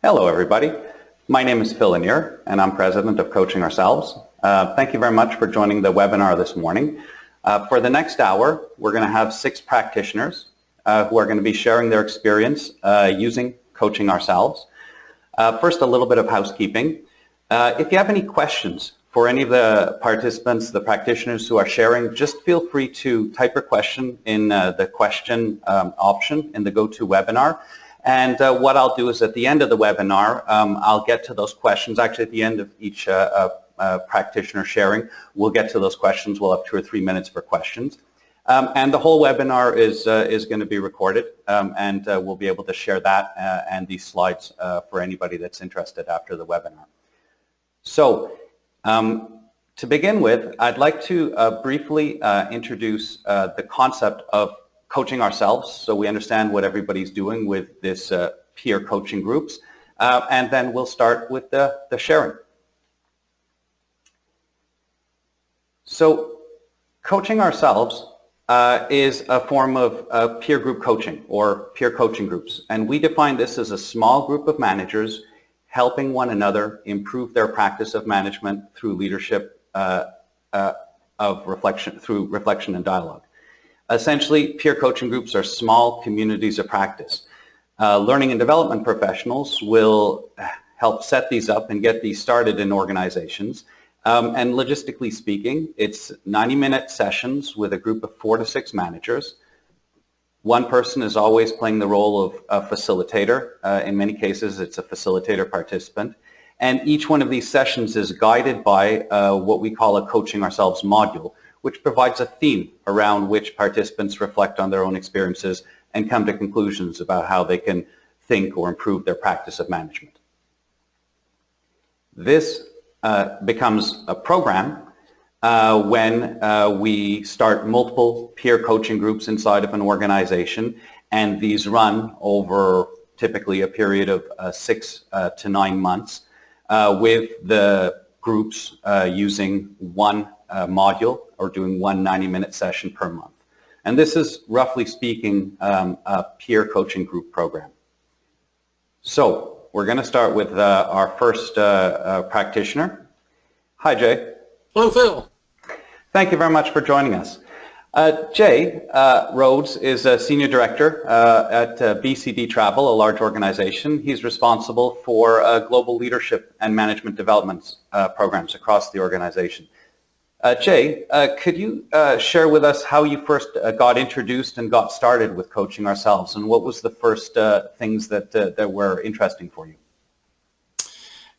Hello everybody, my name is Phil Lanier and I'm President of Coaching Ourselves. Thank you very much for joining the webinar this morning. For the next hour, we're going to have 6 practitioners who are going to be sharing their experience using Coaching Ourselves. First, a little bit of housekeeping. If you have any questions for any of the participants, the practitioners who are sharing, just feel free to type your question in the question option in the GoToWebinar. And what I'll do is at the end of the webinar, I'll get to those questions. Actually, at the end of each practitioner sharing, we'll get to those questions. We'll have 2 or 3 minutes for questions. And the whole webinar is going to be recorded, and we'll be able to share that and these slides for anybody that's interested after the webinar. So, to begin with, I'd like to briefly introduce the concept of coaching ourselves, so we understand what everybody's doing with this peer coaching groups, and then we'll start with the sharing. So coaching ourselves is a form of peer group coaching or peer coaching groups, and we define this as a small group of managers helping one another improve their practice of management through leadership through reflection and dialogue. Essentially, peer coaching groups are small communities of practice. Learning and development professionals will help set these up and get these started in organizations. And logistically speaking, it's 90-minute sessions with a group of 4 to 6 managers. One person is always playing the role of a facilitator. In many cases, it's a facilitator participant. And each one of these sessions is guided by what we call a Coaching Ourselves module, which provides a theme around which participants reflect on their own experiences and come to conclusions about how they can think or improve their practice of management. This becomes a program when we start multiple peer coaching groups inside of an organization, and these run over typically a period of 6 to 9 months with the groups using one module or doing one 90-minute session per month. And this is, roughly speaking, a peer coaching group program. So we're going to start with our first practitioner. Hi, Jay. Hello, Phil. Thank you very much for joining us. Jay Rhodes is a senior director at BCD Travel, a large organization. He's responsible for global leadership and management development programs across the organization. Jay, could you share with us how you first got introduced and got started with Coaching Ourselves, and what was the first things that were interesting for you?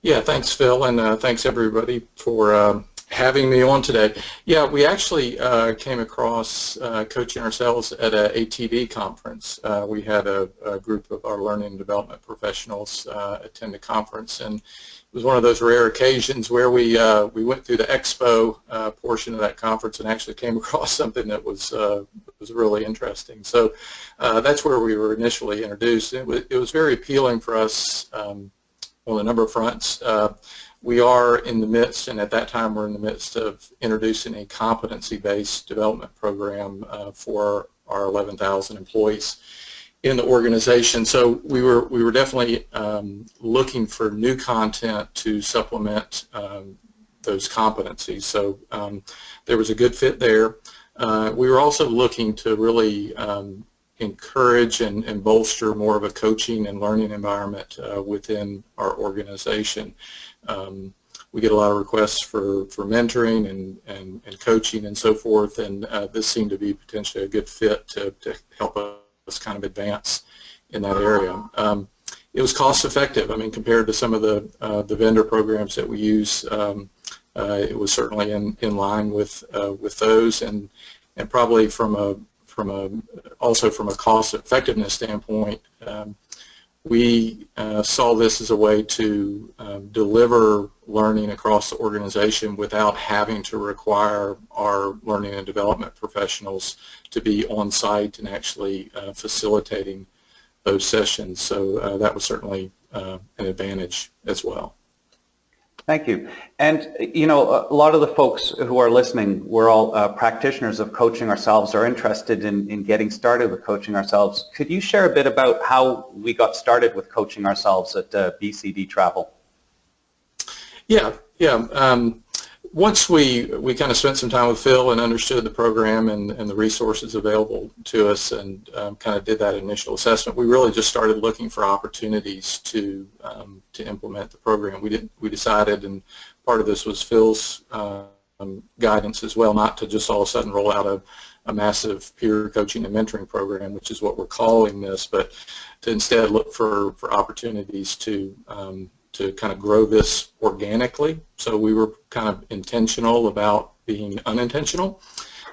Yeah, thanks, Phil, and thanks everybody for having me on today. Yeah, we actually came across Coaching Ourselves at a ATD conference. We had a group of our learning and development professionals attend a conference, and it was one of those rare occasions where we went through the expo portion of that conference and actually came across something that was really interesting. So that's where we were initially introduced. It was very appealing for us on a number of fronts. We are in the midst, and at that time we're in the midst of introducing a competency-based development program for our 11,000 employees in the organization. So we were definitely looking for new content to supplement those competencies. So there was a good fit there. We were also looking to really encourage and bolster more of a coaching and learning environment within our organization. We get a lot of requests for mentoring and coaching and so forth, and this seemed to be potentially a good fit to help us kind of advance in that area. It was cost effective. I mean, compared to some of the vendor programs that we use, it was certainly in line with those, and probably also from a cost effectiveness standpoint, we saw this as a way to deliver learning across the organization without having to require our learning and development professionals to be on site and actually facilitating those sessions. So that was certainly an advantage as well. Thank you. And, you know, a lot of the folks who are listening, we're all practitioners of coaching ourselves, are interested in getting started with coaching ourselves. Could you share a bit about how we got started with coaching ourselves at BCD Travel? Yeah. Once we kind of spent some time with Phil and understood the program and the resources available to us, and kind of did that initial assessment, we really just started looking for opportunities to implement the program. We decided, and part of this was Phil's guidance as well, not to just all of a sudden roll out a massive peer coaching and mentoring program, which is what we're calling this, but to instead look for opportunities to kind of grow this organically. So we were kind of intentional about being unintentional.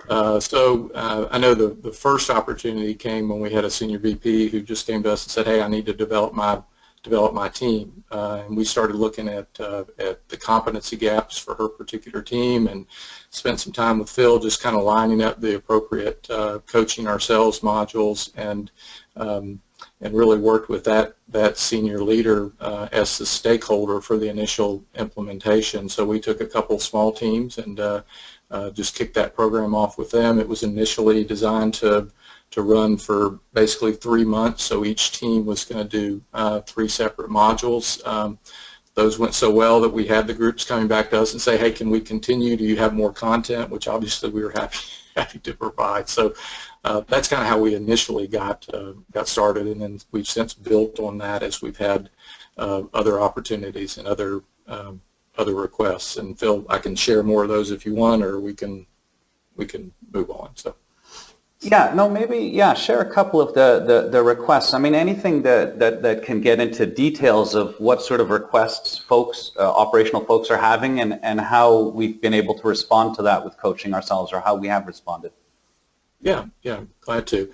So I know the first opportunity came when we had a senior VP who just came to us and said, hey, I need to develop my team. And we started looking at the competency gaps for her particular team, and spent some time with Phil just kind of lining up the appropriate coaching ourselves modules, and really worked with that senior leader as the stakeholder for the initial implementation. So we took a couple small teams and just kicked that program off with them. It was initially designed to run for basically 3 months, so each team was going to do 3 separate modules. Those went so well that we had the groups coming back to us and say, hey, can we continue? Do you have more content? Which obviously we were happy to provide. So that's kind of how we initially got started, and then we've since built on that as we've had other opportunities and other requests. And Phil, I can share more of those if you want, or we can move on. So. Yeah, no, maybe, yeah, share a couple of the requests. I mean, anything that can get into details of what sort of requests folks, operational folks are having, and how we've been able to respond to that with coaching ourselves, or how we have responded. Yeah, glad to.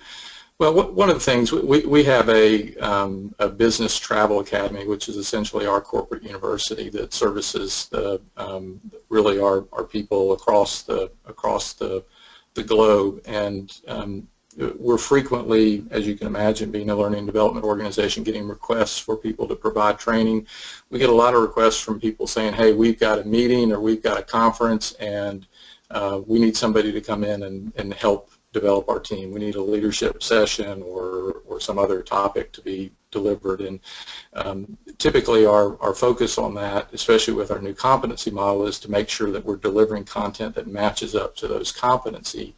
Well, one of the things, we have a business travel academy, which is essentially our corporate university that services really our people across the globe, and we're frequently, as you can imagine, being a learning and development organization, getting requests for people to provide training. We get a lot of requests from people saying, hey, we've got a meeting or we've got a conference, and we need somebody to come in and help develop our team. We need a leadership session or some other topic to be delivered. And typically our focus on that, especially with our new competency model, is to make sure that we're delivering content that matches up to those competency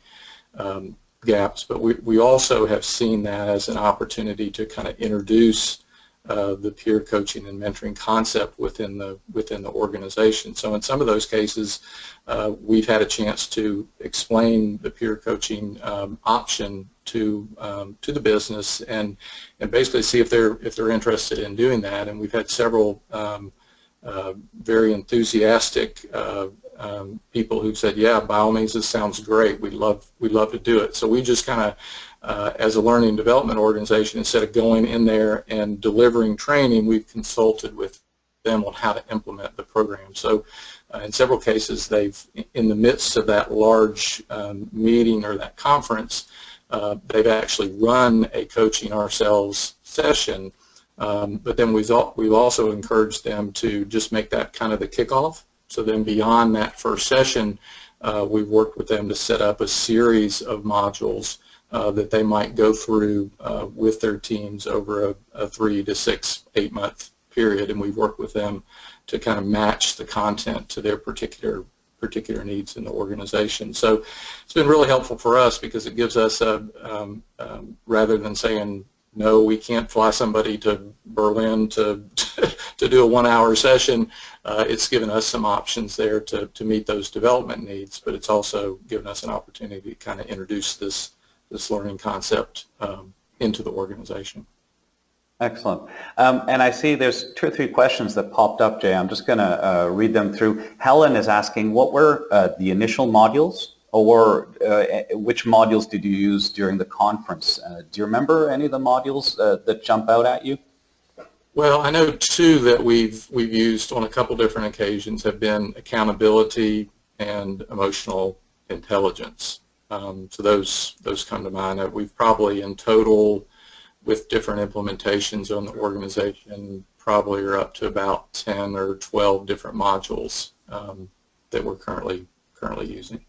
gaps. But we also have seen that as an opportunity to kind of introduce the peer coaching and mentoring concept within the organization. So in some of those cases, we've had a chance to explain the peer coaching option to the business, and basically see if they're interested in doing that. And we've had several very enthusiastic people who've said, yeah, by all means, this sounds great. We'd love to do it. So we just kind of, as a learning and development organization, instead of going in there and delivering training, we've consulted with them on how to implement the program. So in several cases, they've, in the midst of that large meeting or that conference, they've actually run a coaching ourselves session, but then we've also encouraged them to just make that kind of the kickoff. So then beyond that first session, we've worked with them to set up a series of modules that they might go through with their teams over a 3 to 6, 8 month period, and we've worked with them to kind of match the content to their particular needs in the organization. So it's been really helpful for us, because it gives us rather than saying, no, we can't fly somebody to Berlin to do a 1-hour session, it's given us some options there to meet those development needs, but it's also given us an opportunity to kind of introduce this learning concept into the organization. Excellent. And I see there's 2 or 3 questions that popped up, Jay. I'm just going to read them through. Helen is asking, what were the initial modules, or which modules did you use during the conference? Do you remember any of the modules that jump out at you? Well, I know 2 that we've used on a couple different occasions have been accountability and emotional intelligence. So those come to mind. We've probably in total with different implementations on the organization, probably are up to about 10 or 12 different modules that we're currently using.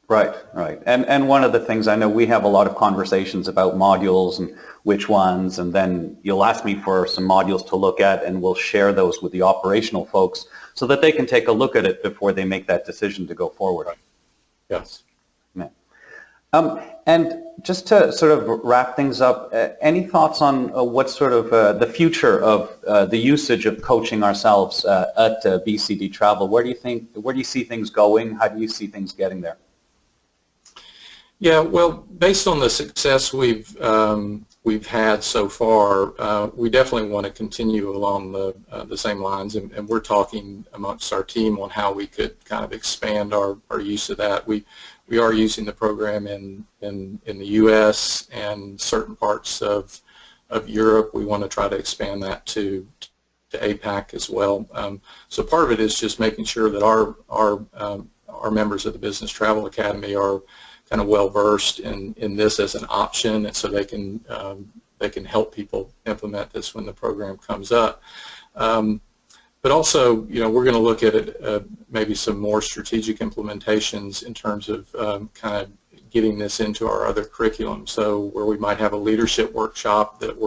Right, right. And one of the things, I know we have a lot of conversations about modules and which ones, and then you'll ask me for some modules to look at, and we'll share those with the operational folks so that they can take a look at it before they make that decision to go forward. Yes. Yeah. And just to sort of wrap things up, any thoughts on what sort of the future of the usage of coaching ourselves at BCD Travel? Where do you see things going? How do you see things getting there? Yeah, well, based on the success we've had so far, we definitely want to continue along the same lines, and we're talking amongst our team on how we could kind of expand our use of that. We are using the program in the U.S. and certain parts of Europe. We want to try to expand that to APAC as well. So part of it is just making sure that our members of the Business Travel Academy are kind of well versed in this as an option, and so they can help people implement this when the program comes up. But also, we're going to look at it, maybe some more strategic implementations in terms of kind of getting this into our other curriculum. So where we might have a leadership workshop that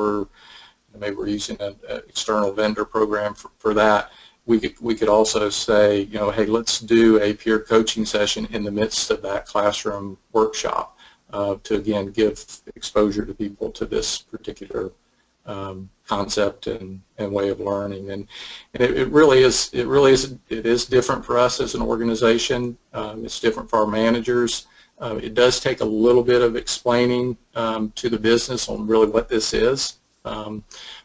maybe we're using an external vendor program for that. We could also say, hey, let's do a peer coaching session in the midst of that classroom workshop to again give exposure to people to this particular concept and way of learning. And it really is different for us as an organization. It's different for our managers. It does take a little bit of explaining to the business on really what this is.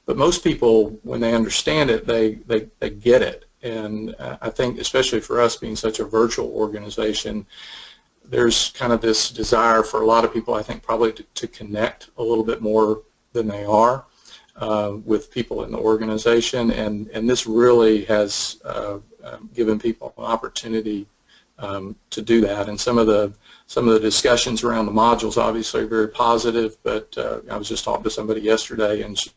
But most people, when they understand it, they get it. And I think, especially for us being such a virtual organization, there's kind of this desire for a lot of people, I think, probably to connect a little bit more than they are with people in the organization. And this really has given people an opportunity to do that. And some of the discussions around the modules obviously are very positive, but I was just talking to somebody yesterday, and she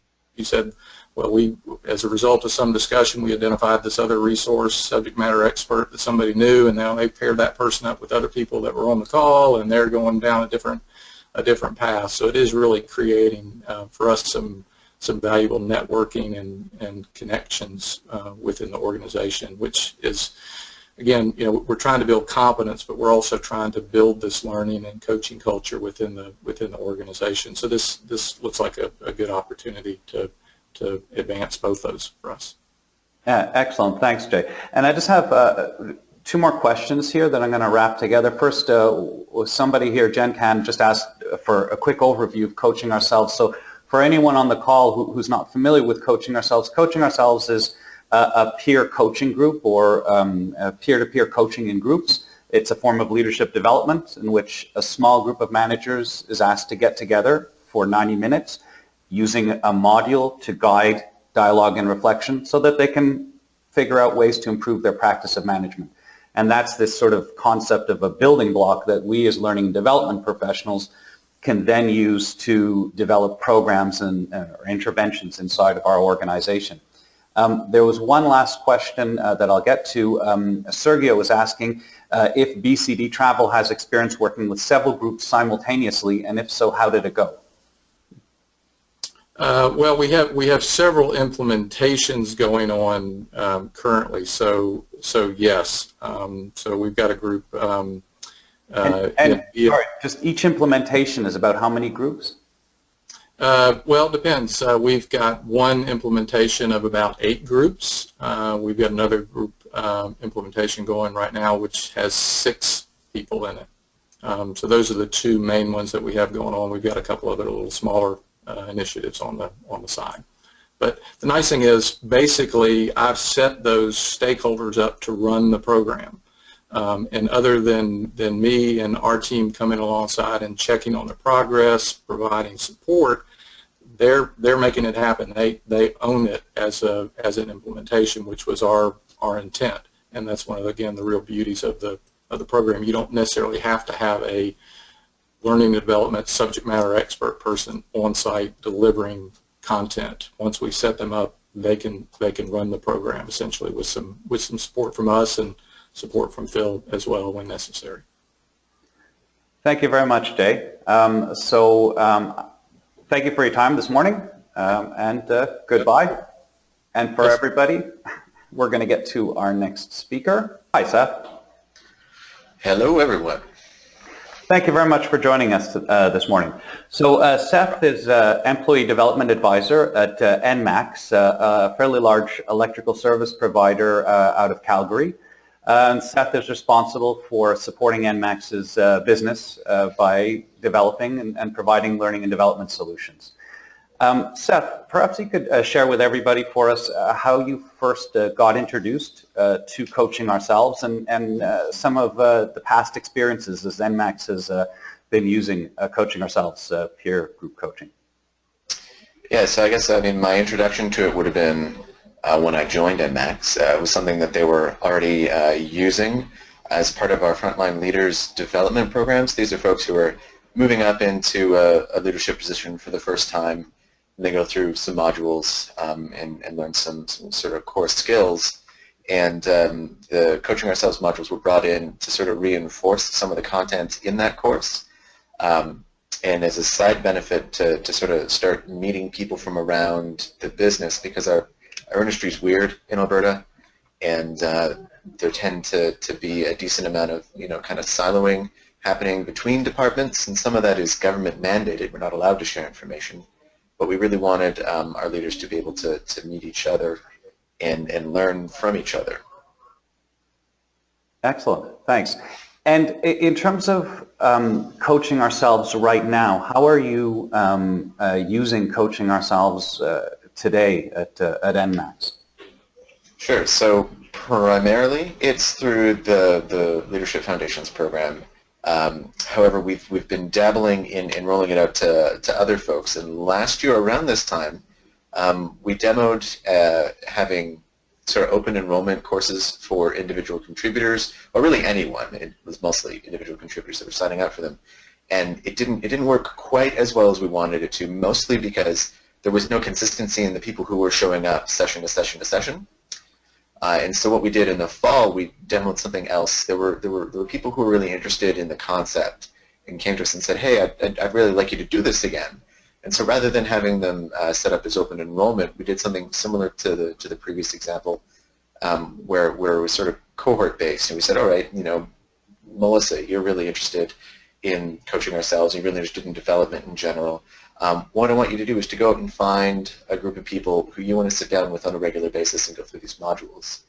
said, well, as a result of some discussion, we identified this other resource, subject matter expert that somebody knew, and now they paired that person up with other people that were on the call, and they're going down a different path. So it is really creating for us some valuable networking and connections within the organization, which is, again, we're trying to build competence, but we're also trying to build this learning and coaching culture within the organization. So this looks like a good opportunity to advance both those for us. Yeah, excellent. Thanks, Jay. And I just have two more questions here that I'm going to wrap together. First, somebody here, Jen Can, just asked for a quick overview of Coaching Ourselves. So for anyone on the call who's not familiar with Coaching Ourselves is a peer coaching group or peer-to-peer coaching in groups. It's a form of leadership development in which a small group of managers is asked to get together for 90 minutes using a module to guide dialogue and reflection so that they can figure out ways to improve their practice of management. And that's this sort of concept of a building block that we as learning and development professionals can then use to develop programs and or interventions inside of our organization. There was one last question that I'll get to. Sergio was asking if BCD Travel has experience working with several groups simultaneously, and if so, how did it go? Well, we have several implementations going on currently. So yes. So we've got a group. Sorry, just each implementation is about how many groups? Well, it depends. We've got one implementation of about 8 groups. We've got another group implementation going right now, which has 6 people in it. So those are the 2 main ones that we have going on. We've got a couple other little smaller initiatives on the side. But the nice thing is, basically, I've set those stakeholders up to run the program. And other than me and our team coming alongside and checking on the progress, providing support, they're making it happen. They own it as an implementation, which was our intent. And that's one of, again, the real beauties of the program. You don't necessarily have to have a learning and development subject matter expert person on site delivering content. Once we set them up, they can run the program essentially with some support from us and support from Phil as well when necessary. Thank you very much, Jay. Thank you for your time this morning, and goodbye. And for everybody, we're going to get to our next speaker. Hi, Seth. Hello, everyone. Thank you very much for joining us this morning. So Seth is Employee Development Advisor at ENMAX, a fairly large electrical service provider out of Calgary. And Seth is responsible for supporting ENMAX's business by developing and providing learning and development solutions. Seth, perhaps you could share with everybody for us how you first got introduced to Coaching Ourselves and some of the past experiences as ENMAX has been using Coaching Ourselves peer group coaching. Yeah, so I mean, my introduction to it would have been when I joined ENMAX. It was something that they were already using as part of our frontline leaders development programs. These are folks who are moving up into a leadership position for the first time. They go through some modules and learn some sort of core skills. And the Coaching Ourselves modules were brought in to sort of reinforce some of the content in that course. And as a side benefit to sort of start meeting people from around the business, because our industry is weird in Alberta, and there tend to be a decent amount of, kind of siloing happening between departments, and some of that is government mandated. We're not allowed to share information. But we really wanted our leaders to be able to meet each other and learn from each other. Excellent, thanks. And in terms of Coaching Ourselves right now, how are you using Coaching Ourselves today at ENMAX? Sure, so primarily it's through the Leadership Foundations program. However, we've been dabbling in rolling it out to other folks, and last year around this time, we demoed having sort of open enrollment courses for individual contributors, or really anyone. It was mostly individual contributors that were signing up for them, and it didn't work quite as well as we wanted it to, mostly because there was no consistency in the people who were showing up session to session to session. And so what we did in the fall, we demoed something else. There were people who were really interested in the concept and came to us and said, hey, I'd really like you to do this again. And so rather than having them set up as open enrollment, we did something similar to the previous example, where it was sort of cohort based. And we said, all right, Melissa, you're really interested in Coaching Ourselves, you're really interested in development in general. What I want you to do is to go out and find a group of people who you want to sit down with on a regular basis and go through these modules.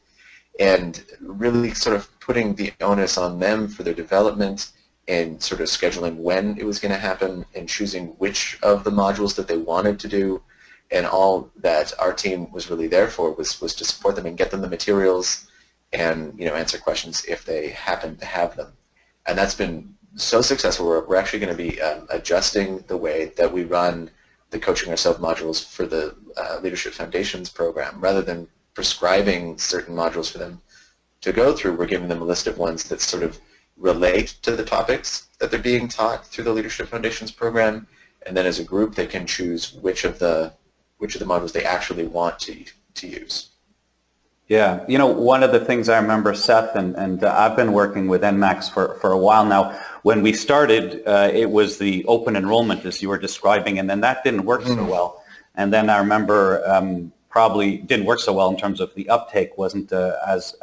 And really sort of putting the onus on them for their development and sort of scheduling when it was going to happen and choosing which of the modules that they wanted to do. And all that our team was really there for was to support them and get them the materials and answer questions if they happen to have them. And that's been so successful. We're actually going to be adjusting the way that we run the Coaching Ourselves modules for the Leadership Foundations program. Rather than prescribing certain modules for them to go through, we're giving them a list of ones that sort of relate to the topics that they're being taught through the Leadership Foundations program, and then as a group they can choose which of the modules they actually want to use. Yeah, one of the things I remember, Seth, and I've been working with ENMAX for a while now. When we started, it was the open enrollment, as you were describing, and then that didn't work so well. And then I remember probably didn't work so well in terms of the uptake wasn't as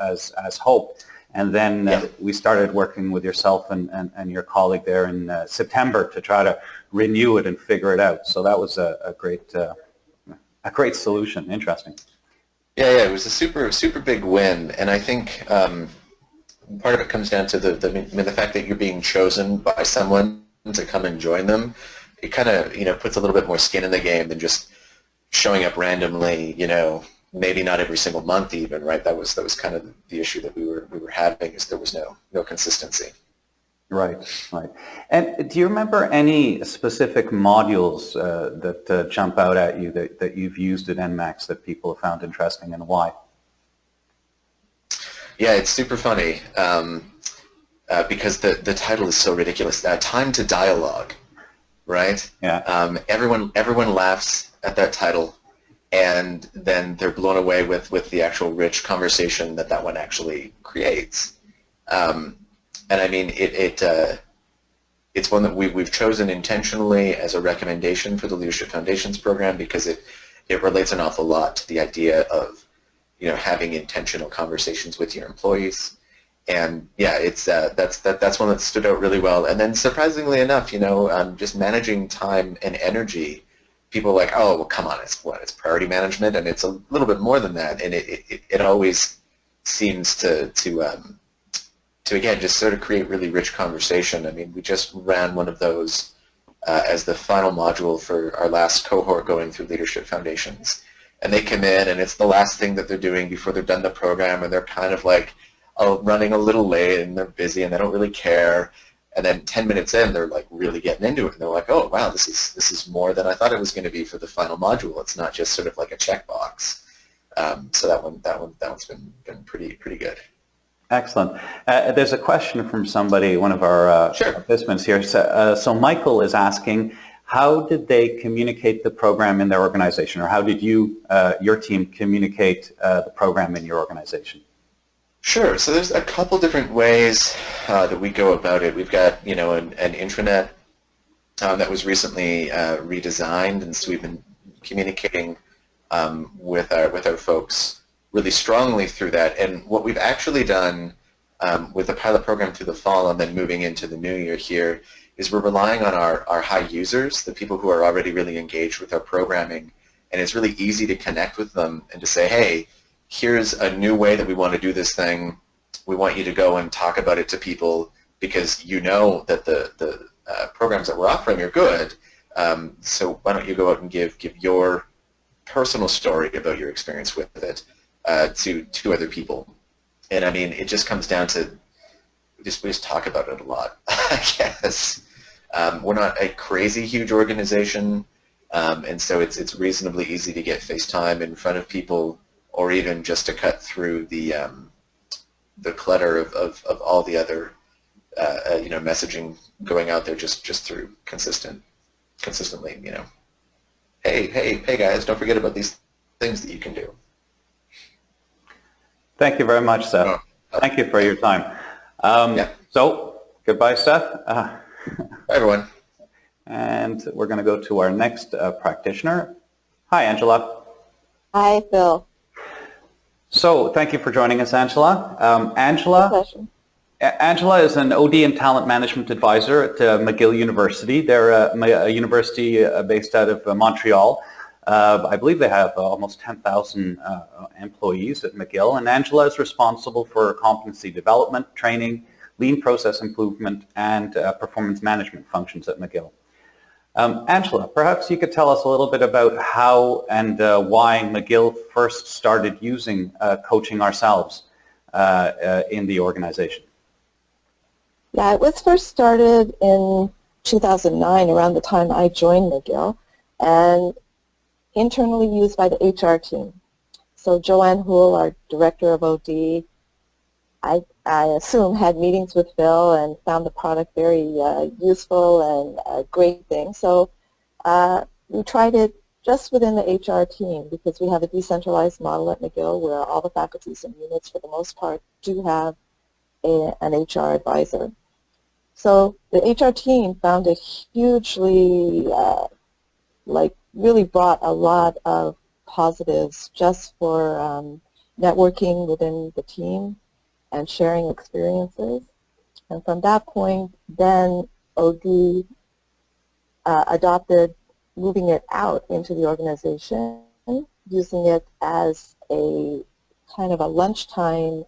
hoped. And then we started working with yourself and your colleague there in September to try to renew it and figure it out. So that was a great solution. Interesting. Yeah, it was a super big win, and I think part of it comes down to the fact that you're being chosen by someone to come and join them. It kind of puts a little bit more skin in the game than just showing up randomly. Maybe not every single month even, right? That was kind of the issue that we were having, is there was no consistency. Right. And do you remember any specific modules that jump out at you that you've used at ENMAX that people have found interesting, and why? Yeah, it's super funny. because the title is so ridiculous. Time to Dialogue, right? Yeah. Everyone laughs at that title, and then they're blown away with the actual rich conversation that one actually creates. And I mean, it's one that we've chosen intentionally as a recommendation for the Leadership Foundations program because it relates an awful lot to the idea of, you know, having intentional conversations with your employees. And yeah, it's that's one that stood out really well. And then surprisingly enough, you know, just managing time and energy. People are like, oh, well, come on, it's priority management, and it's a little bit more than that. And it always seems to again just sort of create really rich conversation. I mean, we just ran one of those as the final module for our last cohort going through Leadership Foundations, and they come in and it's the last thing that they're doing before they're done the program, and they're kind of like running a little late and they're busy and they don't really care. And then 10 minutes in, they're like really getting into it, and they're like, "Oh, wow, this is more than I thought it was going to be for the final module. It's not just sort of like a checkbox." So that one's been pretty good. Excellent. There's a question from somebody, one of our participants here. So Michael is asking, how did they communicate the program in their organization, or how did you, your team, communicate the program in your organization? Sure. So there's a couple different ways that we go about it. We've got, you know, an intranet that was recently redesigned, and so we've been communicating with our folks really strongly through that. And what we've actually done with the pilot program through the fall and then moving into the new year here is we're relying on our high users, the people who are already really engaged with our programming, and it's really easy to connect with them and to say, hey, here's a new way that we want to do this thing. We want you to go and talk about it to people because you know that the programs that we're offering are good. So why don't you go out and give your personal story about your experience with it to other people. And I mean, it just comes down to we just talk about it a lot, I guess. We're not a crazy huge organization, and so it's reasonably easy to get face time in front of people, or even just to cut through the clutter of all the other you know, messaging going out there just through consistently, you know, hey guys, don't forget about these things that you can do. Thank you very much, Seth. Thank you for your time. Yeah. So goodbye, Seth. Bye, everyone. And we're going to go to our next practitioner. Hi, Angela. Hi, Phil. So thank you for joining us, Angela. Angela is an OD and talent management advisor at McGill University. They're a university based out of Montreal. I believe they have almost 10,000 employees at McGill, and Angela is responsible for competency development, training, lean process improvement, and performance management functions at McGill. Angela, perhaps you could tell us a little bit about how and why McGill first started using Coaching Ourselves in the organization. Yeah, it was first started in 2009, around the time I joined McGill, and internally used by the HR team. So Joanne Houle, our director of OD, I assume had meetings with Phil and found the product very useful and a great thing. So we tried it just within the HR team because we have a decentralized model at McGill where all the faculties and units, for the most part, do have an HR advisor. So the HR team found it hugely, really brought a lot of positives just for networking within the team and sharing experiences. And from that point, then OD adopted moving it out into the organization, using it as a kind of a lunchtime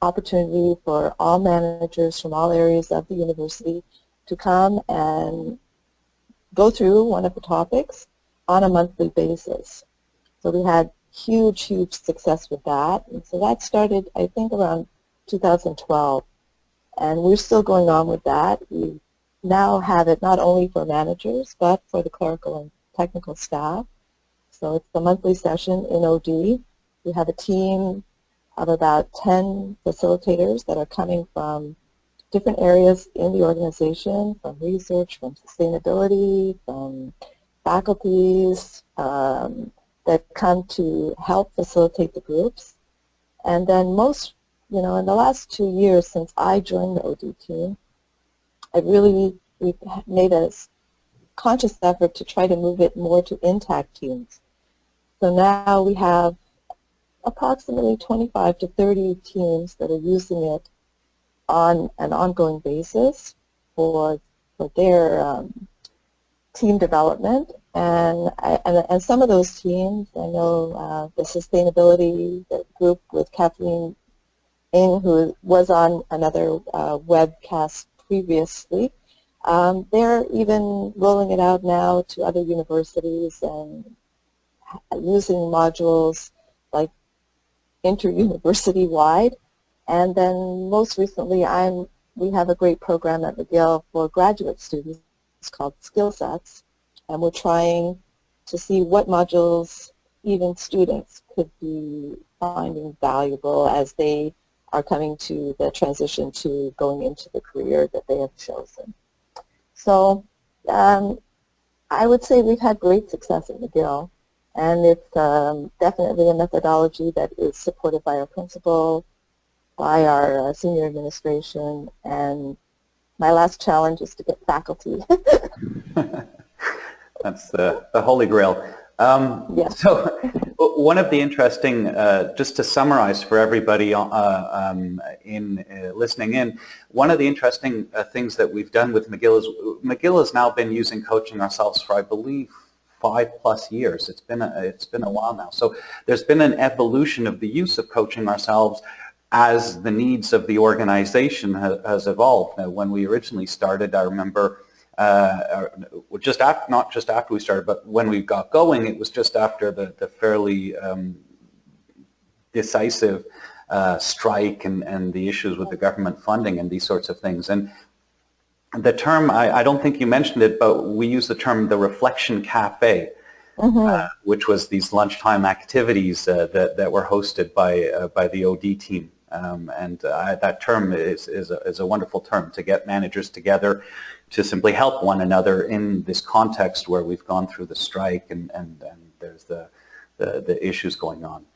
opportunity for all managers from all areas of the university to come and go through one of the topics on a monthly basis. So we had huge success with that. And so that started, I think, around 2012. And we're still going on with that. We now have it not only for managers, but for the clerical and technical staff. So it's the monthly session in OD. We have a team of about 10 facilitators that are coming from different areas in the organization, from research, from sustainability, from faculties that come to help facilitate the groups. And then in the last 2 years since I joined the OD team, we've made a conscious effort to try to move it more to intact teams. So now we have approximately 25 to 30 teams that are using it on an ongoing basis for their team development. And some of those teams, I know the sustainability group with Kathleen Ng, who was on another webcast previously, they're even rolling it out now to other universities and using modules like inter-university wide. And then most recently, we have a great program at McGill for graduate students. It's called Skill Sets, and we're trying to see what modules even students could be finding valuable as they are coming to the transition to going into the career that they have chosen. So I would say we've had great success at McGill, and it's definitely a methodology that is supported by our principal, by our senior administration, and my last challenge is to get faculty. That's the holy grail. Yeah. So one of the interesting, just to summarize for everybody listening in, one of the interesting things that we've done with McGill is McGill has now been using Coaching Ourselves for, I believe, 5+ years. It's been a while now. So there's been an evolution of the use of Coaching Ourselves as the needs of the organization has evolved. Now, when we originally started, I remember not just after we started, but when we got going, it was just after the fairly decisive strike and the issues with the government funding and these sorts of things. And the term, I don't think you mentioned it, but we use the term the Reflection Cafe, which was these lunchtime activities that were hosted by the OD team. That term is a wonderful term to get managers together to simply help one another in this context where we've gone through the strike and there's the issues going on.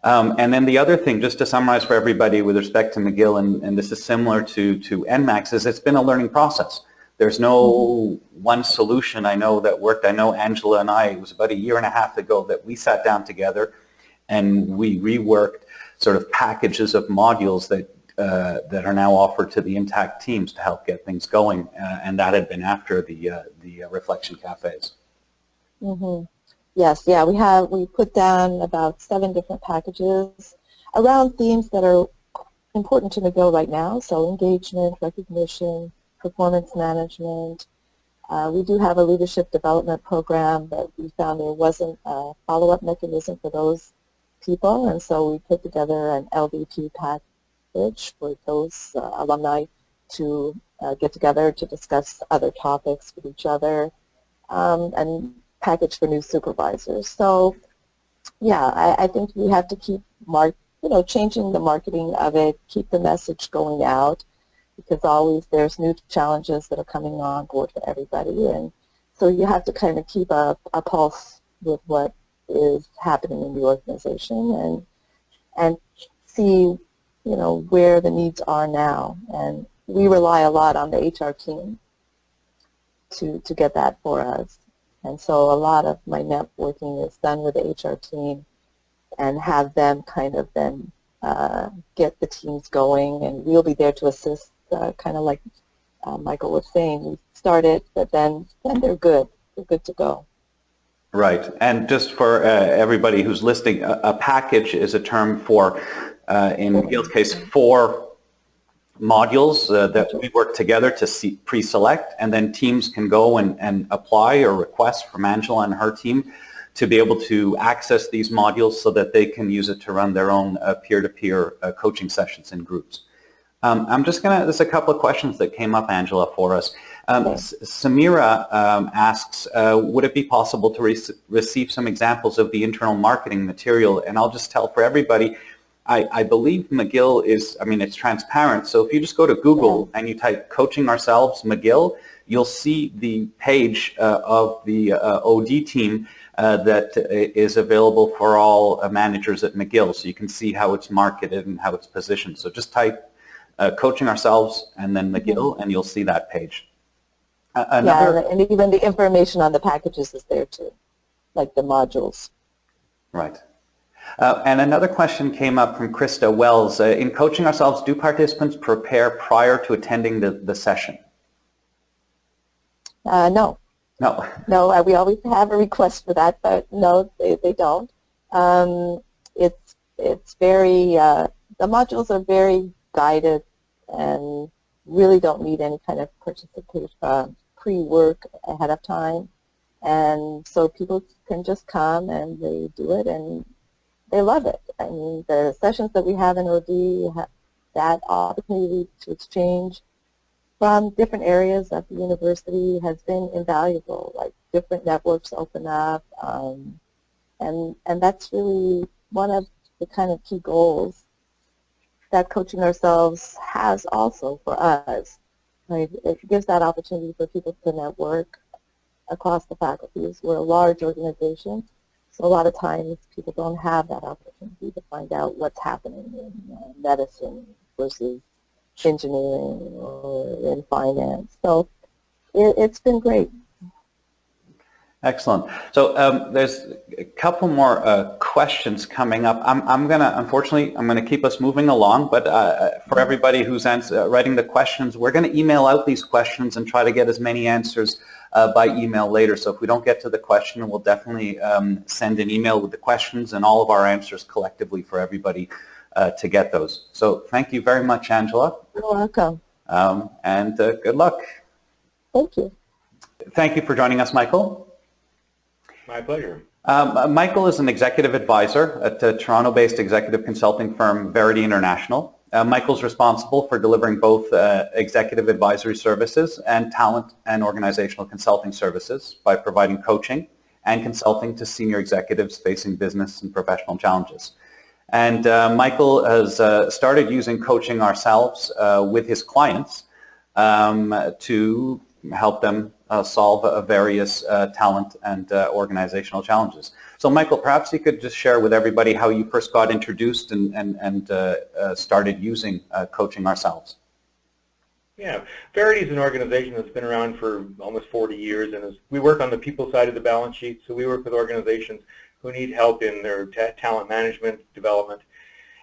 And then the other thing, just to summarize for everybody with respect to McGill, and this is similar to ENMAX, is it's been a learning process. There's no one solution I know that worked. I know Angela and I, it was about 1.5 years ago that we sat down together and we reworked sort of packages of modules that are now offered to the intact teams to help get things going, and that had been after the reflection cafes. Yes, yeah, we put down about 7 different packages around themes that are important to McGill right now. So engagement, recognition, performance management. We do have a leadership development program, but we found there wasn't a follow-up mechanism for those people, and so we put together an LDP package for those alumni to get together to discuss other topics with each other, and package for new supervisors. So yeah, I think we have to keep changing the marketing of it, keep the message going out, because always there's new challenges that are coming on board for everybody, and so you have to kind of keep a pulse with what is happening in the organization and see where the needs are now. And we rely a lot on the HR team to get that for us. And so a lot of my networking is done with the HR team and have them kind of then get the teams going, and we'll be there to assist, kind of like Michael was saying. We started, but then they're good. They're good to go. Right, and just for everybody who's listening, a package is a term for, in McGill's case, 4 modules that we work together to pre-select, and then teams can go and apply or request from Angela and her team to be able to access these modules so that they can use it to run their own peer-to-peer coaching sessions in groups. There's a couple of questions that came up, Angela, for us. Samira asks, would it be possible to receive some examples of the internal marketing material? And I'll just tell for everybody, I believe McGill is, I mean, it's transparent. So if you just go to Google and you type Coaching Ourselves McGill, you'll see the page of the OD team that is available for all managers at McGill. So you can see how it's marketed and how it's positioned. So just type Coaching Ourselves and then McGill, and you'll see that page. Yeah, and even the information on the packages is there too, like the modules. Right. And another question came up from Krista Wells. In Coaching Ourselves, do participants prepare prior to attending the session? No. No. No, we always have a request for that, but no, they don't. It's very, the modules are very guided and really don't need any kind of participation, pre-work ahead of time. And so people can just come and they do it and they love it. I mean, the sessions that we have in OD have that opportunity to exchange from different areas of the university has been invaluable. Like different networks open up, and that's really one of the kind of key goals that Coaching Ourselves has also for us. Right? It gives that opportunity for people to network across the faculties. We're a large organization, so a lot of times people don't have that opportunity to find out what's happening in medicine versus engineering or in finance. So it's been great. Excellent. So there's a couple more questions coming up. Unfortunately, I'm gonna keep us moving along, but for everybody who's writing the questions, we're gonna email out these questions and try to get as many answers by email later. So if we don't get to the question, we'll definitely send an email with the questions and all of our answers collectively for everybody to get those. So thank you very much, Angela. You're welcome. And good luck. Thank you. Thank you for joining us, Michael. My pleasure. Michael is an executive advisor at the Toronto-based executive consulting firm Verity International. Michael's responsible for delivering both executive advisory services and talent and organizational consulting services by providing coaching and consulting to senior executives facing business and professional challenges. And Michael has started using Coaching Ourselves with his clients to help them solve various talent and organizational challenges. So Michael, perhaps you could just share with everybody how you first got introduced and started using Coaching Ourselves. Yeah, Verity is an organization that's been around for almost 40 years, and we work on the people side of the balance sheet, so we work with organizations who need help in their talent management development.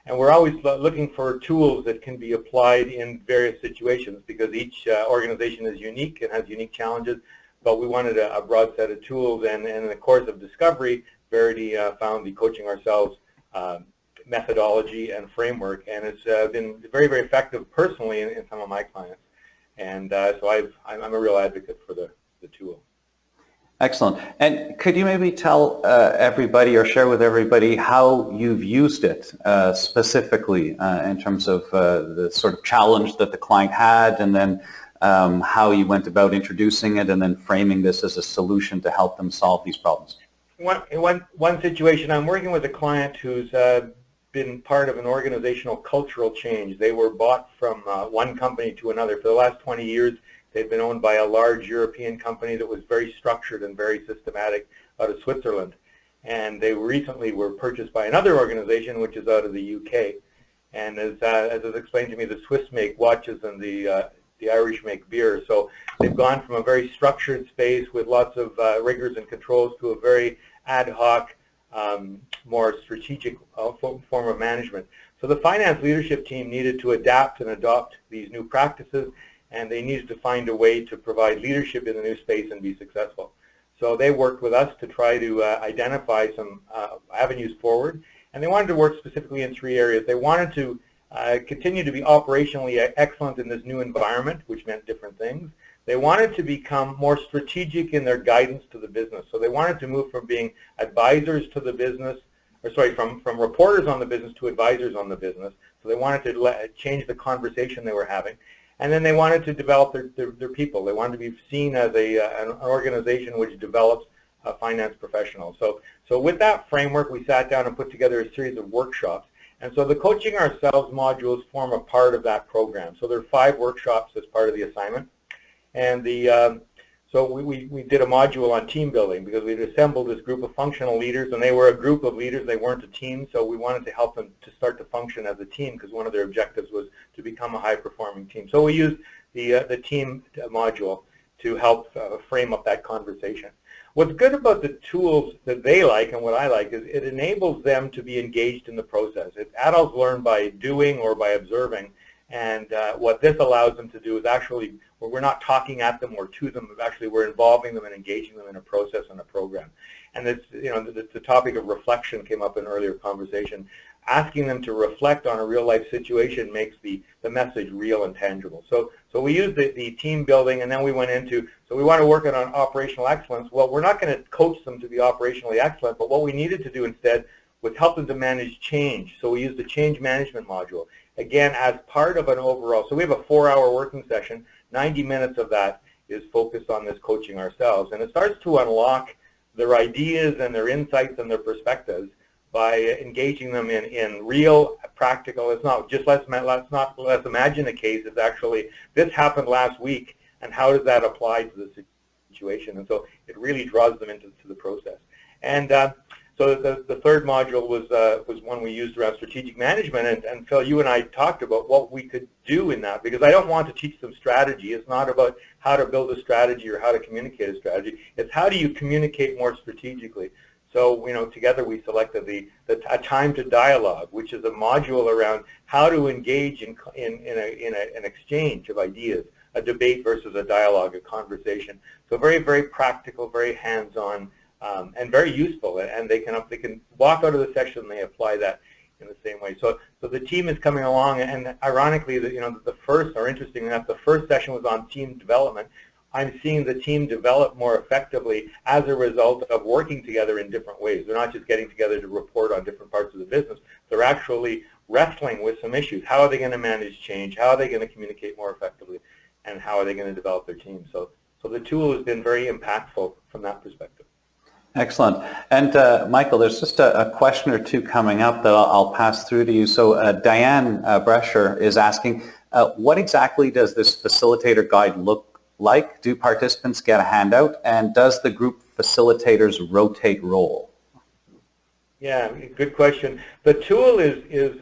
And we're always looking for tools that can be applied in various situations because each organization is unique and has unique challenges, but we wanted a broad set of tools, and in the course of discovery, Verity found the Coaching Ourselves methodology and framework, and it's been very, very effective personally in some of my clients. And so I'm a real advocate for the tool. Excellent. And could you maybe tell everybody or share with everybody how you've used it specifically in terms of the sort of challenge that the client had, and then how you went about introducing it and then framing this as a solution to help them solve these problems? One situation, I'm working with a client who's been part of an organizational cultural change. They were bought from one company to another. For the last 20 years, they've been owned by a large European company that was very structured and very systematic out of Switzerland. And they recently were purchased by another organization, which is out of the UK. And as was explained to me, the Swiss make watches and the Irish make beer. So they've gone from a very structured space with lots of rigors and controls to a very ad hoc, more strategic form of management. So the finance leadership team needed to adapt and adopt these new practices, and they needed to find a way to provide leadership in the new space and be successful. So they worked with us to try to identify some avenues forward, and they wanted to work specifically in 3 areas. They wanted to continue to be operationally excellent in this new environment, which meant different things. They wanted to become more strategic in their guidance to the business. So they wanted to move from being advisors to the business, or sorry, from reporters on the business to advisors on the business. So they wanted to change the conversation they were having. And then they wanted to develop their people. They wanted to be seen as an organization which develops finance professionals. So with that framework, we sat down and put together a series of workshops. And so the Coaching Ourselves modules form a part of that program. So there are 5 workshops as part of the assignment. And so we did a module on team building because we'd assembled this group of functional leaders, and they were a group of leaders. They weren't a team, so we wanted to help them to start to function as a team because one of their objectives was to become a high-performing team. So we used the team module to help frame up that conversation. What's good about the tools that they like and what I like is it enables them to be engaged in the process. Adults learn by doing or by observing, and what this allows them to do is actually, we're not talking at them or to them, actually we're involving them and engaging them in a process and a program. And it's, you know, the topic of reflection came up in an earlier conversation. Asking them to reflect on a real-life situation makes the message real and tangible. So we used the team building, and then we went into, so we want to work on operational excellence. Well, we're not going to coach them to be operationally excellent, but what we needed to do instead was help them to manage change. So we used the change management module, again, as part of an overall. So we have a 4-hour working session. 90 minutes of that is focused on this Coaching Ourselves, and it starts to unlock their ideas and their insights and their perspectives by engaging them in real, practical. It's not just let's imagine a case. It's actually, this happened last week, and how does that apply to the situation? And so it really draws them into the process. And so the third module was one we used around strategic management. And Phil, you and I talked about what we could do in that, because I don't want to teach them strategy. It's not about how to build a strategy or how to communicate a strategy. It's how do you communicate more strategically. So, you know, together we selected a time to dialogue, which is a module around how to engage in an exchange of ideas, a debate versus a dialogue, a conversation. So very, very practical, very hands-on, and very useful. And they can walk out of the session and they apply that in the same way. So the team is coming along, and ironically, the first session was on team development. I'm seeing the team develop more effectively as a result of working together in different ways. They're not just getting together to report on different parts of the business. They're actually wrestling with some issues. How are they going to manage change? How are they going to communicate more effectively? And how are they going to develop their team? So the tool has been very impactful from that perspective. Excellent. And Michael, there's just a question or two coming up that I'll pass through to you. So Diane Brescher is asking, what exactly does this facilitator guide look like? Do participants get a handout? And does the group facilitators rotate role? Yeah, good question. The tool is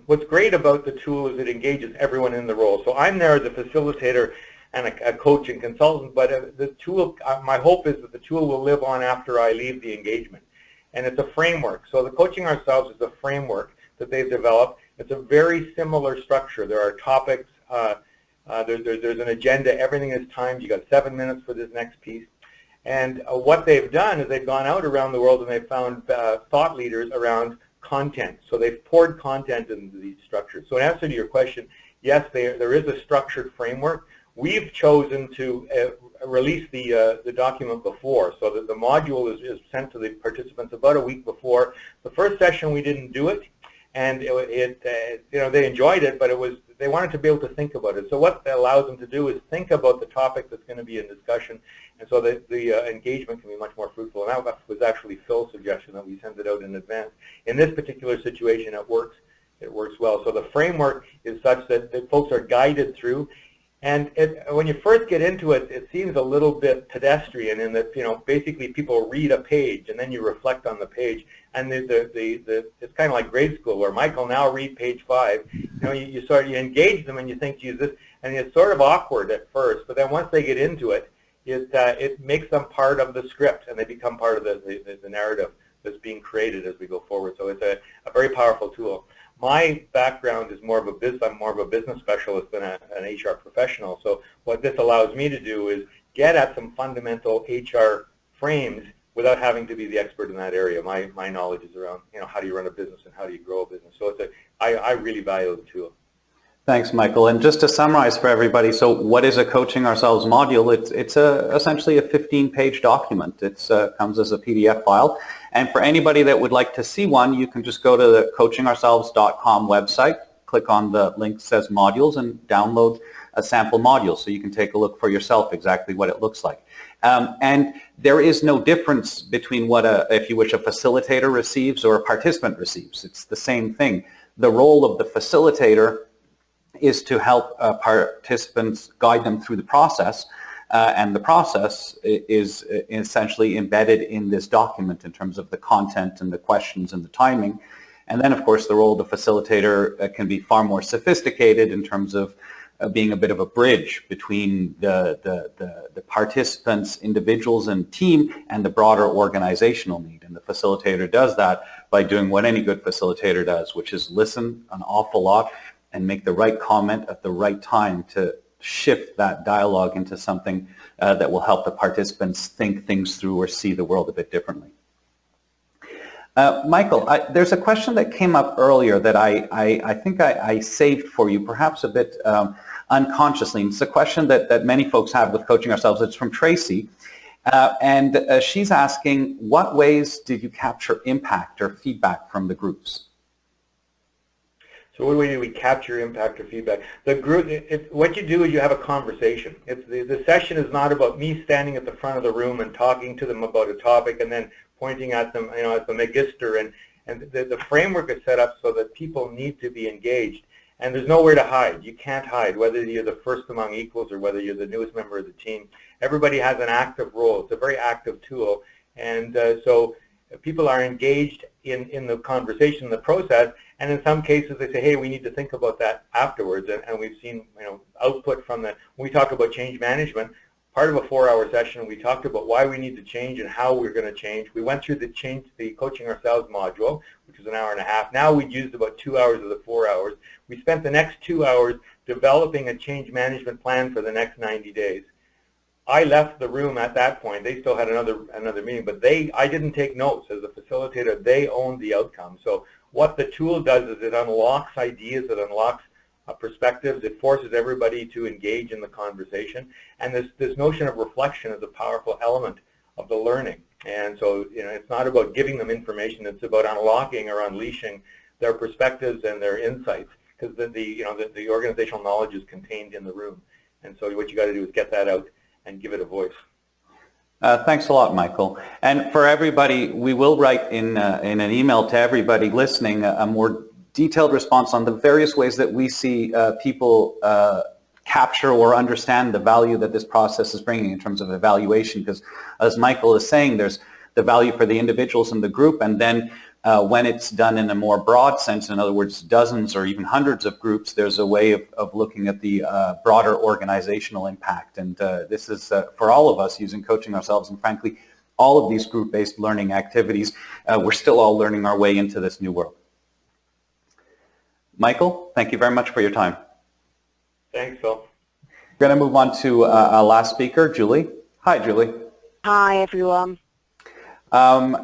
what's great about the tool is it engages everyone in the role. So I'm there as a facilitator and a coach and consultant, but the tool, my hope is that the tool will live on after I leave the engagement. And it's a framework. So the Coaching Ourselves is a framework that they've developed. It's a very similar structure. There are topics, there's an agenda, everything is timed. You got 7 minutes for this next piece. And what they've done is they've gone out around the world and they've found thought leaders around content. So they've poured content into these structures. So in answer to your question, yes, there is a structured framework. We've chosen to release the document before, so that the module is sent to the participants about a week before. The first session we didn't do it, and they enjoyed it, but they wanted to be able to think about it. So what that allows them to do is think about the topic that's going to be in discussion, and so the engagement can be much more fruitful. And that was actually Phil's suggestion that we send it out in advance. In this particular situation, it works well. So the framework is such that folks are guided through. And when you first get into it, it seems a little bit pedestrian in that, basically people read a page and then you reflect on the page. And it's kind of like grade school where Michael, now read page 5. You engage them and you think, geez, this, and it's sort of awkward at first, but then once they get into it, it makes them part of the script and they become part of the narrative that's being created as we go forward. So it's a very powerful tool. My background is I'm more of a business specialist than an HR professional. So what this allows me to do is get at some fundamental HR frames without having to be the expert in that area. My knowledge is around, how do you run a business and how do you grow a business. So I really value the tool. Thanks, Michael. And just to summarize for everybody, so what is a Coaching Ourselves module? It's essentially a 15-page document. It comes as a PDF file. And for anybody that would like to see one, you can just go to the coachingourselves.com website, click on the link that says modules and download a sample module so you can take a look for yourself exactly what it looks like. And there is no difference between what, if you wish, a facilitator receives or a participant receives. It's the same thing. The role of the facilitator is to help participants, guide them through the process, and the process is essentially embedded in this document in terms of the content and the questions and the timing. And then, of course, the role of the facilitator can be far more sophisticated in terms of being a bit of a bridge between the participants, individuals and team, and the broader organizational need. And the facilitator does that by doing what any good facilitator does, which is listen an awful lot and make the right comment at the right time to shift that dialogue into something that will help the participants think things through or see the world a bit differently. Michael, there's a question that came up earlier that I think I saved for you, perhaps a bit unconsciously. It's a question that many folks have with Coaching Ourselves. It's from Tracy, and she's asking, what ways did you capture impact or feedback from the groups? So what way do we capture impact or feedback? The group, what you do is you have a conversation. The session is not about me standing at the front of the room and talking to them about a topic and then pointing at them, you know, at the magister. And the framework is set up so that people need to be engaged. And there's nowhere to hide. You can't hide, whether you're the first among equals or whether you're the newest member of the team. Everybody has an active role. It's a very active tool. And so people are engaged in the conversation, the process, and in some cases they say, hey, we need to think about that afterwards. And we've seen, you know, output from when we talk about change management, part of a 4-hour session, we talked about why we need to change and how we're going to change. We went through the Coaching Ourselves module, which was an hour and a half. Now we used about 2 hours of the 4 hours. We spent the next 2 hours developing a change management plan for the next 90 days. I left the room at that point. They still had another meeting, but I didn't take notes. As a facilitator, they owned the outcome. So what the tool does is it unlocks ideas, it unlocks perspectives, it forces everybody to engage in the conversation, and this notion of reflection is a powerful element of the learning. And so, you know, it's not about giving them information, it's about unlocking or unleashing their perspectives and their insights, because the organizational knowledge is contained in the room. And so what you got to do is get that out and give it a voice. Thanks a lot, Michael. And for everybody, we will write in an email to everybody listening a more detailed response on the various ways that we see people capture or understand the value that this process is bringing in terms of evaluation, because as Michael is saying, there's the value for the individuals in the group, and then when it's done in a more broad sense, in other words, dozens or even hundreds of groups, there's a way of looking at the broader organizational impact. And this is, for all of us using Coaching Ourselves, and frankly, all of these group-based learning activities, we're still all learning our way into this new world. Michael, thank you very much for your time. Thanks, Phil. We're going to move on to our last speaker, Julie. Hi, Julie. Hi, everyone.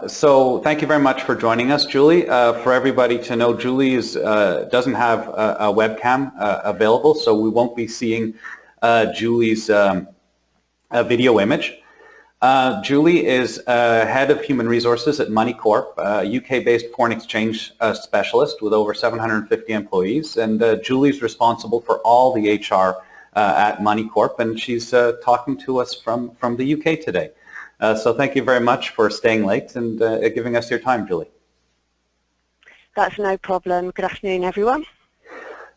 So thank you very much for joining us, Julie. For everybody to know, Julie doesn't have a webcam available, so we won't be seeing Julie's video image. Julie is head of human resources at Moneycorp, a UK-based foreign exchange specialist with over 750 employees, and Julie's responsible for all the HR at Moneycorp, and she's talking to us from the UK today. So thank you very much for staying late and giving us your time, Julie. That's no problem. Good afternoon, everyone.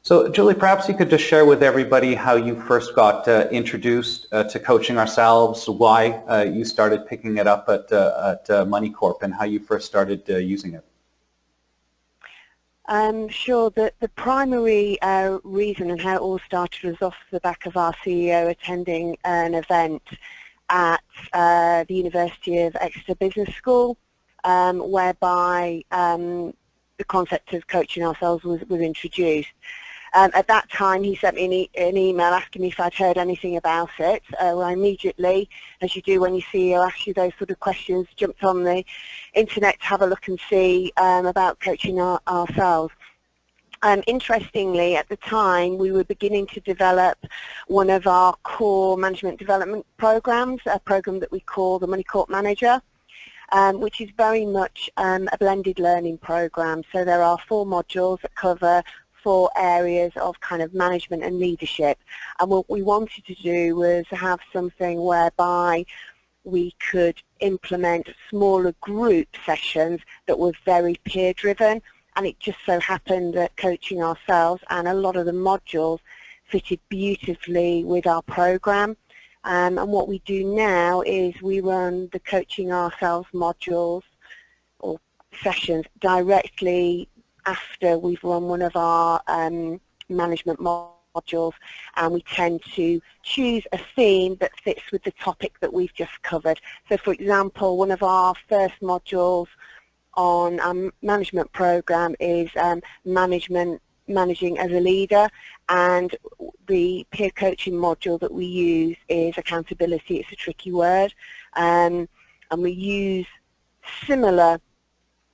So, Julie, perhaps you could just share with everybody how you first got introduced to Coaching Ourselves, why you started picking it up at Moneycorp, and how you first started using it. Sure. The primary reason and how it all started was off the back of our CEO attending an event at the University of Exeter Business School, whereby the concept of Coaching Ourselves was introduced. At that time, he sent me an email asking me if I'd heard anything about it. I immediately, as you do when your CEO asks you those sort of questions, jumped on the internet to have a look and see about Coaching Ourselves. Interestingly, at the time, we were beginning to develop one of our core management development programs, a program that we call the Moneycorp Manager, which is very much a blended learning program. So there are 4 modules that cover 4 areas of kind of management and leadership. And what we wanted to do was have something whereby we could implement smaller group sessions that were very peer-driven, and it just so happened that Coaching Ourselves and a lot of the modules fitted beautifully with our program. And what we do now is we run the Coaching Ourselves modules or sessions directly after we've run one of our management modules, and we tend to choose a theme that fits with the topic that we've just covered. So for example, one of our first modules on our management program is managing as a leader, and the peer coaching module that we use is accountability. It's a tricky word, and we use similar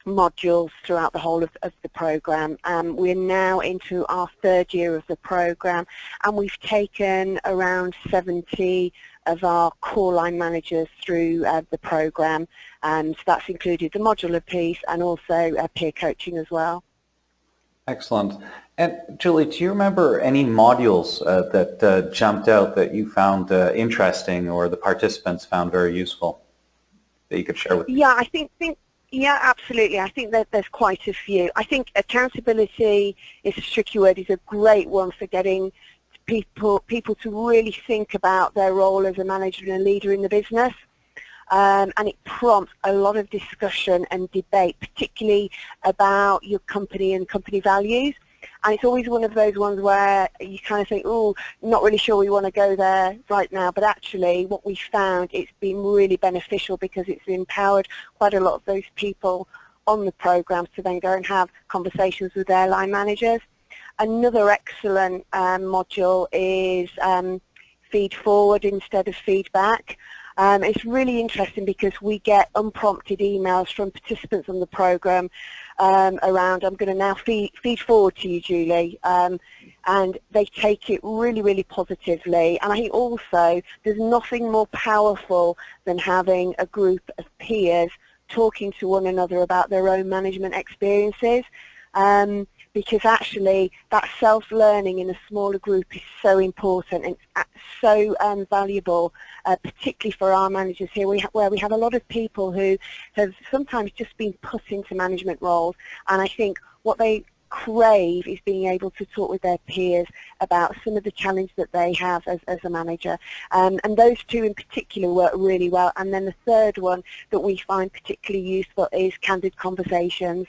modules throughout the whole of the program. We're now into our 3rd year of the program, and we've taken around 70 of our core line managers through the program, and so that's included the modular piece and also peer coaching as well. Excellent. And Julie, do you remember any modules that jumped out that you found interesting or the participants found very useful that you could share with us? Yeah, yeah, absolutely. I think that there's quite a few. I think accountability is a tricky word, is a great one for getting people to really think about their role as a manager and a leader in the business. And it prompts a lot of discussion and debate, particularly about your company and company values. And it's always one of those ones where you kind of think, oh, not really sure we want to go there right now. But actually, what we found, it's been really beneficial because it's empowered quite a lot of those people on the program to then go and have conversations with their line managers. Another excellent module is feed forward instead of feedback. It's really interesting because we get unprompted emails from participants on the program around, I'm going to now feed forward to you, Julie, and they take it really, really positively. And I think also there's nothing more powerful than having a group of peers talking to one another about their own management experiences. Because actually that self-learning in a smaller group is so important and it's so valuable, particularly for our managers here, where we have a lot of people who have sometimes just been put into management roles, and I think what they crave is being able to talk with their peers about some of the challenges that they have as a manager. And those two in particular work really well. And then the third one that we find particularly useful is candid conversations.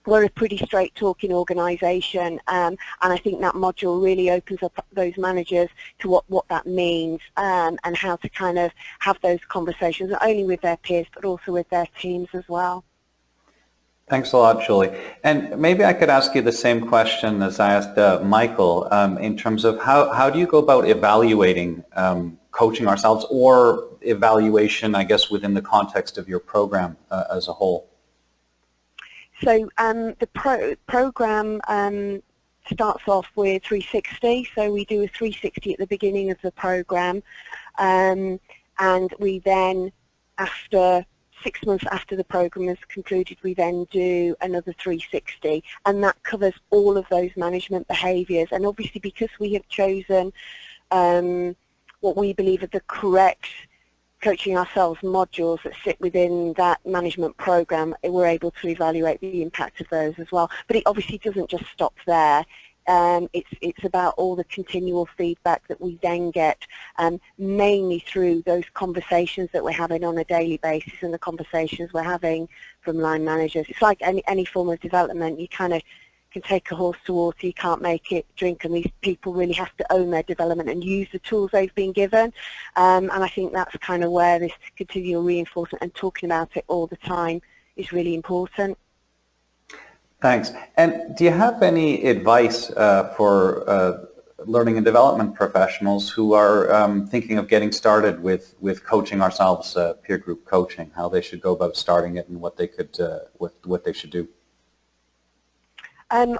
We're a pretty straight talking organisation, and I think that module really opens up those managers to what that means, and how to kind of have those conversations not only with their peers but also with their teams as well. Thanks a lot, Julie. And maybe I could ask you the same question as I asked Michael, in terms of how do you go about evaluating Coaching Ourselves, or evaluation, I guess, within the context of your program as a whole? So the program starts off with 360, so we do a 360 at the beginning of the program, and we then, after 6 months after the program is concluded, we then do another 360, and that covers all of those management behaviours. And obviously, because we have chosen what we believe are the correct Coaching Ourselves modules that sit within that management program, we're able to evaluate the impact of those as well. But it obviously doesn't just stop there. It's about all the continual feedback that we then get, mainly through those conversations that we're having on a daily basis and the conversations we're having from line managers. It's like any form of development. You kind of can take a horse to water, you can't make it drink, and these people really have to own their development and use the tools they've been given. And I think that's kind of where this continual reinforcement and talking about it all the time is really important. Thanks. And do you have any advice for learning and development professionals who are thinking of getting started with Coaching Ourselves peer group coaching, how they should go about starting it and what they could what they should do?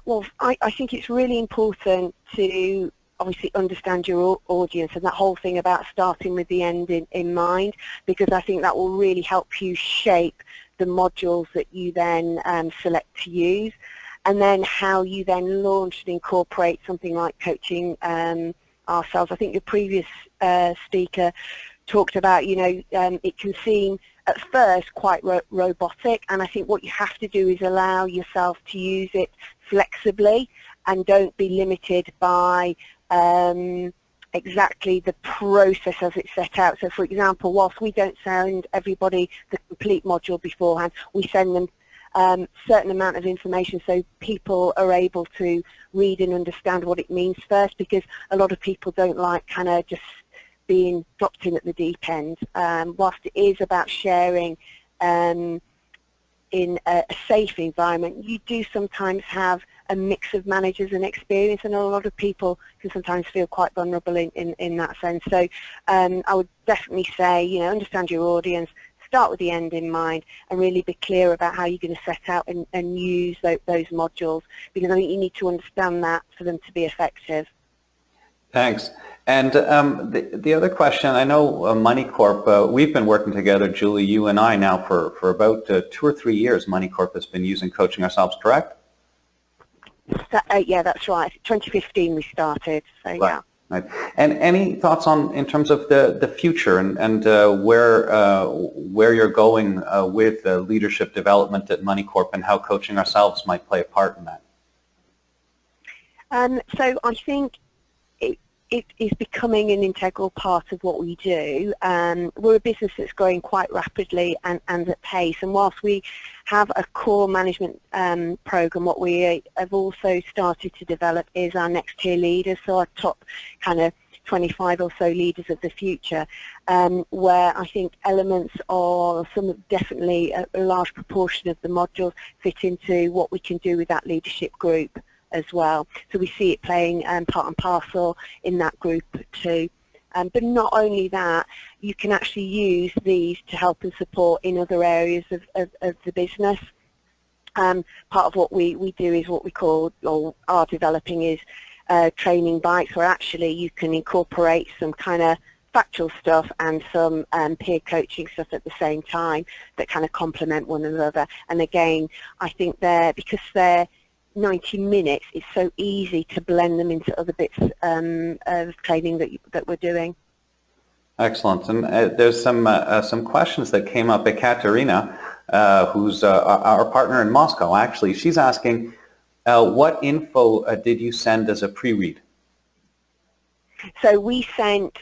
Well, I think it's really important to obviously understand your audience and that whole thing about starting with the end in mind, because I think that will really help you shape the modules that you then select to use. and then how you then launch and incorporate something like Coaching Ourselves. I think your previous speaker talked about, you know, it can seem at first quite robotic, and I think what you have to do is allow yourself to use it flexibly and don't be limited by exactly the process as it's set out. So for example, whilst we don't send everybody the complete module beforehand, we send them certain amount of information so people are able to read and understand what it means first, because a lot of people don't like kind of just being dropped in at the deep end. Whilst it is about sharing in a safe environment, you do sometimes have a mix of managers and experience, and a lot of people can sometimes feel quite vulnerable in that sense. So I would definitely say, you know, understand your audience, start with the end in mind, and really be clear about how you're going to set out and use those modules, because I think you need to understand that for them to be effective. Thanks. And the other question, I know Moneycorp, we've been working together, Julie, you and I now for about 2 or 3 years. Moneycorp has been using Coaching Ourselves, correct? Yeah, that's right. 2015 we started, so right. Yeah. Right. And any thoughts on in terms of the future and where you're going with leadership development at Moneycorp and how Coaching Ourselves might play a part in that? So I think it is becoming an integral part of what we do. We're a business that's growing quite rapidly and at pace, and whilst we have a core management program, what we have also started to develop is our next tier leaders, so our top kind of 25 or so leaders of the future, where I think elements or definitely a large proportion of the modules fit into what we can do with that leadership group as well. So we see it playing part and parcel in that group too. But not only that, you can actually use these to help and support in other areas of the business. Part of what we do is what we call, or are developing, is training bites, where actually you can incorporate some kind of factual stuff and some peer coaching stuff at the same time that kind of complement one another. And again, I think because they're 90 minutes, it's so easy to blend them into other bits of training that we're doing. Excellent. And there's some questions that came up. Ekaterina, who's our partner in Moscow, actually, she's asking, what info did you send as a pre-read? So we sent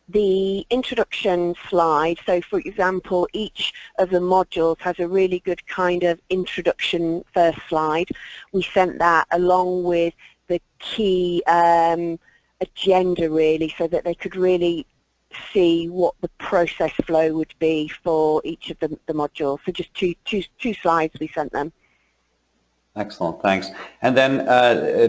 the introduction slide. So for example, each of the modules has a really good kind of introduction first slide. We sent that along with the key agenda, really, so that they could really see what the process flow would be for each of the modules. So just two slides we sent them. Excellent, thanks. And then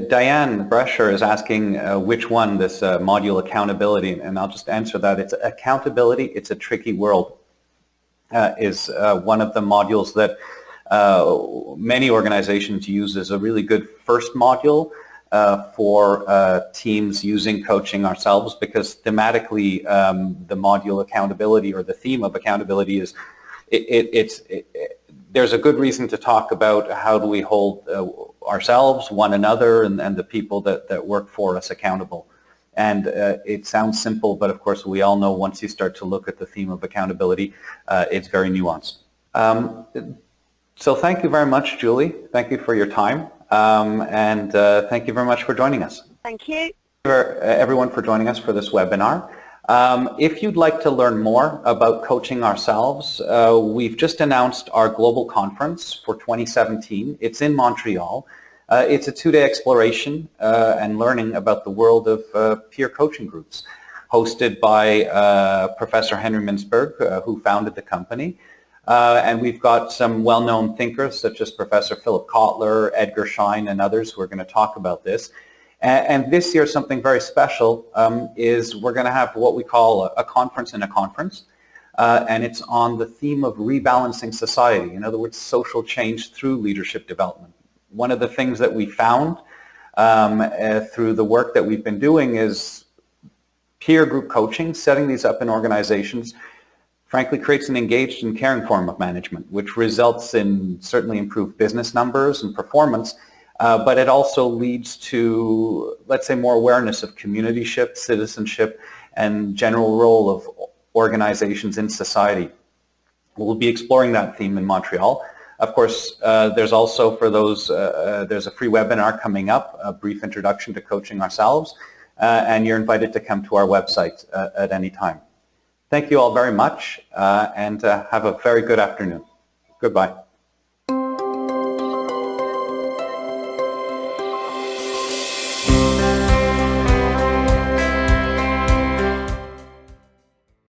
Diane Brescher is asking which one, this module accountability, and I'll just answer that. It's accountability, it's a tricky world, is one of the modules that many organizations use as a really good first module for teams using Coaching Ourselves, because thematically the module accountability, or the theme of accountability, is there's a good reason to talk about how do we hold ourselves, one another, and the people that work for us accountable. And it sounds simple, but of course we all know once you start to look at the theme of accountability, it's very nuanced. So thank you very much, Julie. Thank you for your time, and thank you very much for joining us. Thank you. Everyone for joining us for this webinar. If you'd like to learn more about Coaching Ourselves, we've just announced our global conference for 2017. It's in Montreal. It's a 2-day exploration and learning about the world of peer coaching groups, hosted by Professor Henry Mintzberg, who founded the company. And we've got some well-known thinkers such as Professor Philip Kotler, Edgar Schein, and others who are going to talk about this. And this year, something very special is we're going to have what we call a conference in a conference, and it's on the theme of rebalancing society. In other words, social change through leadership development. One of the things that we found through the work that we've been doing is peer group coaching, setting these up in organizations, frankly creates an engaged and caring form of management, which results in certainly improved business numbers and performance, but it also leads to, let's say, more awareness of communityship, citizenship, and general role of organizations in society. We'll be exploring that theme in Montreal. Of course, there's also, for those, there's a free webinar coming up, a brief introduction to Coaching Ourselves, and you're invited to come to our website at any time. Thank you all very much, and have a very good afternoon. Goodbye.